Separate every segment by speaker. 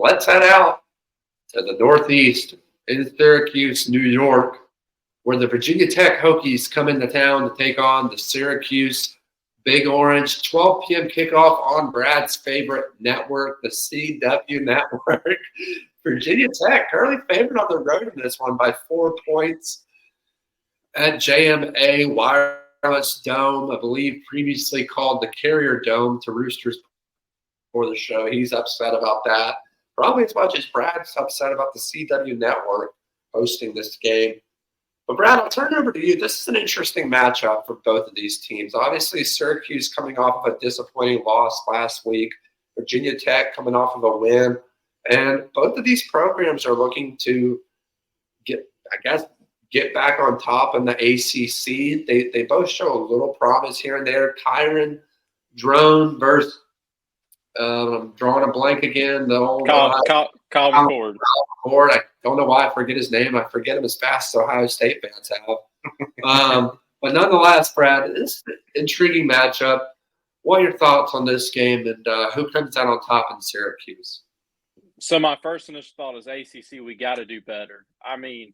Speaker 1: let's head out to the Northeast in Syracuse, New York, where the Virginia Tech Hokies come into town to take on the Syracuse Big Orange. 12 p.m. kickoff on Brad's favorite network, the CW Network. Virginia Tech currently favored on the road in this one by 4 points at JMA Wireless Dome, I believe previously called the Carrier Dome to Roosters for the show. He's upset about that. Probably as much as Brad's upset about the CW Network hosting this game. But Brad, I'll turn it over to you. This is an interesting matchup for both of these teams. Obviously, Syracuse coming off of a disappointing loss last week. Virginia Tech coming off of a win. And both of these programs are looking to get back on top in the ACC. They both show a little promise here and there. Kyron Drone versus I'm drawing a blank again. The old
Speaker 2: Kyle McCord.
Speaker 1: I don't know why I forget his name. I forget him as fast as Ohio State fans have. But nonetheless, Brad, it's an intriguing matchup. What are your thoughts on this game and who comes out on top in Syracuse?
Speaker 2: So my first initial thought is ACC, we got to do better. I mean,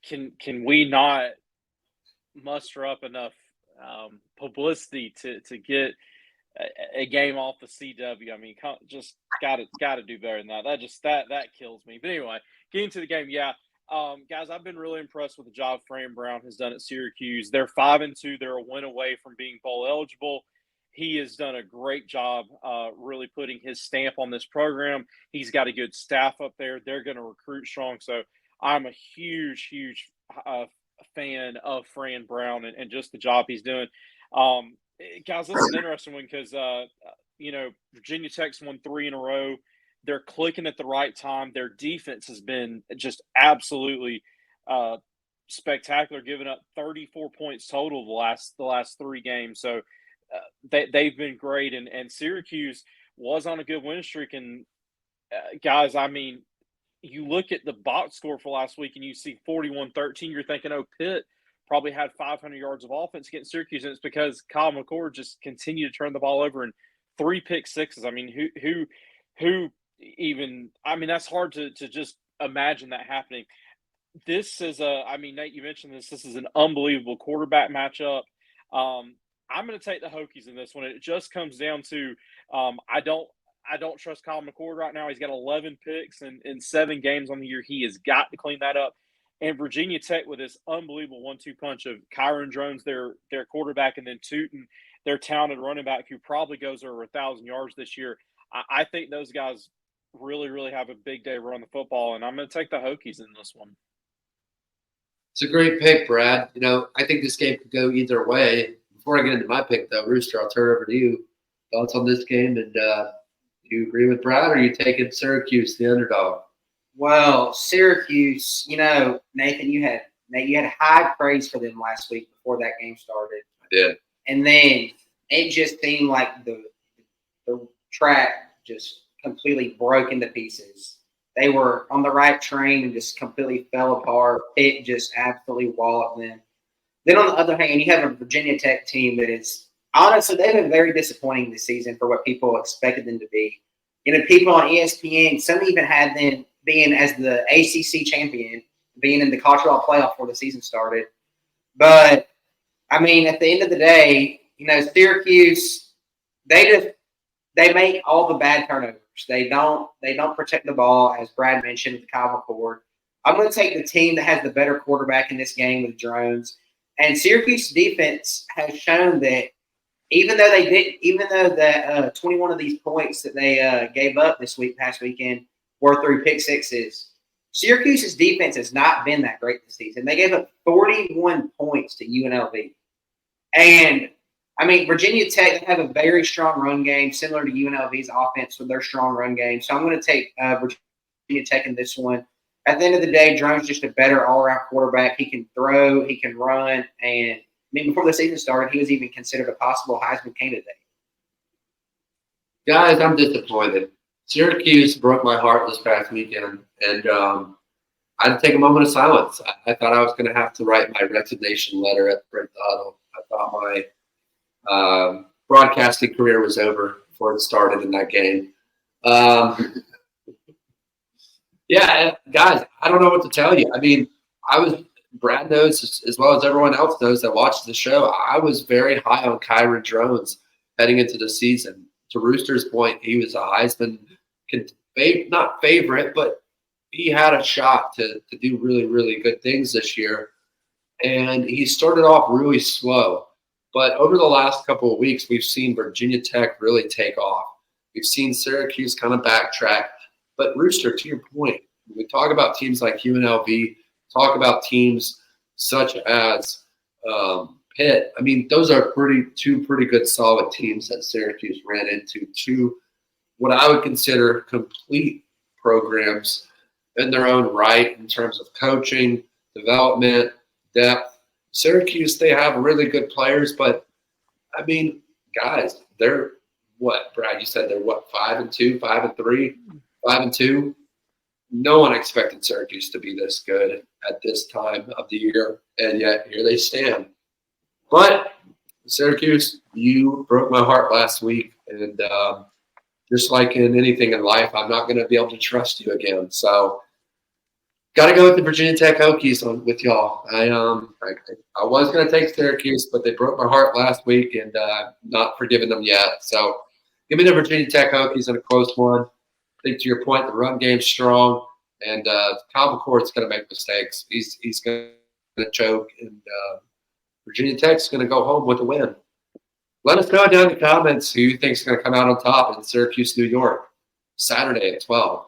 Speaker 2: can we not muster up enough publicity to get a game off the CW? I mean, just got to do better than that. That kills me. But anyway, getting to the game, guys, I've been really impressed with the job Fran Brown has done at Syracuse. They're 5-2. They're a win away from being bowl eligible. He has done a great job really putting his stamp on this program. He's got a good staff up there. They're going to recruit strong. So I'm a huge fan of Fran Brown and just the job he's doing. Guys, this is an interesting one because, Virginia Tech's won 3 in a row. They're clicking at the right time. Their defense has been just absolutely spectacular, giving up 34 points total the last 3 games. So they've been great. And Syracuse was on a good win streak. And, guys, I mean, you look at the box score for last week and you see 41-13. You're thinking, oh, Pitt probably had 500 yards of offense against Syracuse, and it's because Kyle McCord just continued to turn the ball over in 3 pick sixes. I mean, who even – I mean, that's hard to just imagine that happening. This is Nate, you mentioned this. This is an unbelievable quarterback matchup. I'm going to take the Hokies in this one. It just comes down to I don't trust Kyle McCord right now. He's got 11 picks in 7 games on the year. He has got to clean that up. And Virginia Tech with this unbelievable 1-2 punch of Kyron Drones, their quarterback, and then Tootin, their talented running back who probably goes over 1,000 yards this year. I think those guys really, really have a big day running the football, and I'm going to take the Hokies in this one.
Speaker 1: It's a great pick, Brad. I think this game could go either way. Before I get into my pick, though, Rooster, I'll turn it over to you. Thoughts on this game, and do you agree with Brad, or are you taking Syracuse, the underdog?
Speaker 3: Well, Syracuse, Nathan, you had high praise for them last week before that game started.
Speaker 1: I did.
Speaker 3: And then it just seemed like the track just completely broke into pieces. They were on the right train and just completely fell apart. It just absolutely walloped them. Then on the other hand, you have a Virginia Tech team that is honestly, they've been very disappointing this season for what people expected them to be. People on ESPN, some even had them being as the ACC champion, being in the college football playoff before the season started. But I mean, at the end of the day, Syracuse, they make all the bad turnovers. They don't protect the ball, as Brad mentioned with Kyle McCord. I'm going to take the team that has the better quarterback in this game with Drones. And Syracuse defense has shown that even though that 21 of these points that they gave up this past weekend were through pick sixes, Syracuse's defense has not been that great this season. They gave up 41 points to UNLV. And, I mean, Virginia Tech have a very strong run game, similar to UNLV's offense with their strong run game. So I'm going to take Virginia Tech in this one. At the end of the day, Drone's just a better all-around quarterback. He can throw, he can run, and before the season started, he was even considered a possible Heisman candidate.
Speaker 1: Guys, I'm disappointed. Syracuse broke my heart this past weekend, and I had to take a moment of silence. I thought I was going to have to write my resignation letter at Brent Huddle. I thought my broadcasting career was over before it started in that game. Yeah, guys, I don't know what to tell you. I mean, Brad knows as well as everyone else knows that watches the show. I was very high on Kyron Drones heading into the season. To Rooster's point, he was a Heisman, not favorite, but he had a shot to do really, really good things this year. And he started off really slow. But over the last couple of weeks, we've seen Virginia Tech really take off. We've seen Syracuse kind of backtrack. But Rooster, to your point, when we talk about teams like UNLV, talk about teams such as Pitt. I mean, those are two pretty good solid teams that Syracuse ran into. Two, what I would consider complete programs in their own right in terms of coaching, development, depth. Syracuse, they have really good players, but I mean, guys, they're what, Brad? You said they're what, 5-2, 5-3, 5-2. No one expected Syracuse to be this good at this time of the year, and yet here they stand. But Syracuse, you broke my heart last week, and just like in anything in life, I'm not going to be able to trust you again. So, got to go with the Virginia Tech Hokies with y'all. I was going to take Syracuse, but they broke my heart last week, and not forgiving them yet. So, give me the Virginia Tech Hokies in a close one. I think to your point, the run game's strong, and Kyle McCord's going to make mistakes. He's going to choke, and Virginia Tech's going to go home with a win. Let us know down in the comments who you think is going to come out on top in Syracuse, New York, Saturday at 12.